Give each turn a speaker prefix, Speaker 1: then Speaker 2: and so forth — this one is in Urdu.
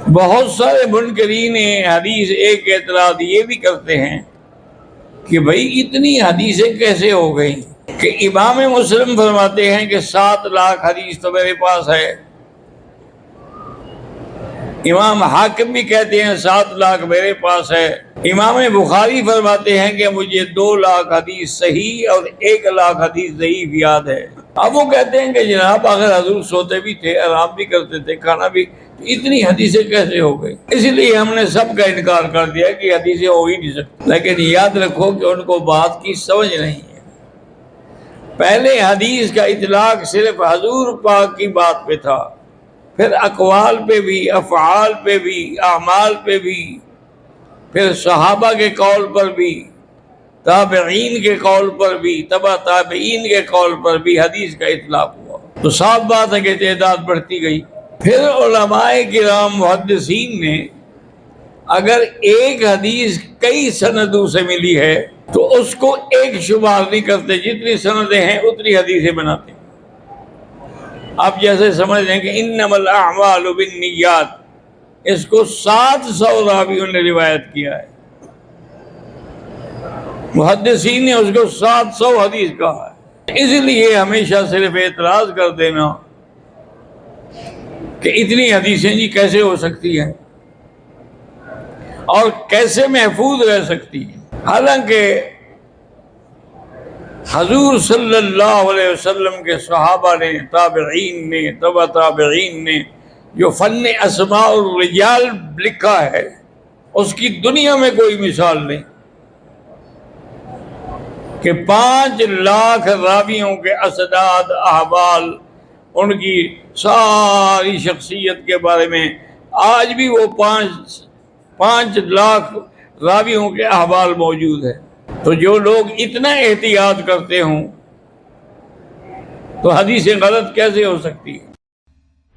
Speaker 1: بہت سارے منکرین حدیث ایک اعتراض یہ بھی کرتے ہیں کہ بھائی اتنی حدیثیں کیسے ہو گئی کہ امام مسلم فرماتے ہیں کہ 7 لاکھ حدیث تو میرے پاس ہے، امام حاکم بھی کہتے ہیں 7 لاکھ میرے پاس ہے، امام بخاری فرماتے ہیں کہ مجھے 2 لاکھ حدیث صحیح اور 1 لاکھ حدیث ضعیف یاد ہے۔ اب وہ کہتے ہیں کہ جناب اگر حضور سوتے بھی تھے، آرام بھی کرتے تھے، کھانا بھی، اتنی حدیثیں کیسے ہو گئی؟ اسی لیے ہم نے سب کا انکار کر دیا کہ حدیثیں ہو ہی نہیں سکتی۔ لیکن یاد رکھو کہ ان کو بات کی سمجھ نہیں ہے۔ پہلے حدیث کا اطلاق صرف حضور پاک کی بات پہ تھا، پھر اقوال پہ بھی، افعال پہ بھی، اعمال پہ بھی، پھر صحابہ کے قول پر بھی، تابعین کے قول پر بھی، تبع تابعین کے قول پر بھی حدیث کا اطلاق ہوا۔ تو صاف بات ہے کہ تعداد بڑھتی گئی۔ پھر علماء کرام محدثین نے اگر ایک حدیث کئی سندوں سے ملی ہے تو اس کو ایک شمار نہیں کرتے، جتنی سندیں ہیں اتنی حدیثیں بناتے ہیں۔ آپ جیسے سمجھ لیں کہ انما الاعمال بالنیات، اس کو 700 راویوں نے روایت کیا ہے، محدثین نے اس کو 700 حدیث کہا ہے۔ اس لیے ہمیشہ صرف اعتراض کر دینا کہ اتنی حدیثیں جی کیسے ہو سکتی ہیں اور کیسے محفوظ رہ سکتی ہیں، حالانکہ حضور صلی اللہ علیہ وسلم کے صحابہ نے، تابعین نے، تبع تابعین نے جو فن اسماء الرجال لکھا ہے اس کی دنیا میں کوئی مثال نہیں کہ 5 لاکھ راویوں کے اسناد، احوال، ان کی ساری شخصیت کے بارے میں آج بھی وہ 5 لاکھ راویوں کے احوال موجود ہے۔ تو جو لوگ اتنا احتیاط کرتے ہوں تو حدیثیں غلط کیسے ہو سکتی ہے؟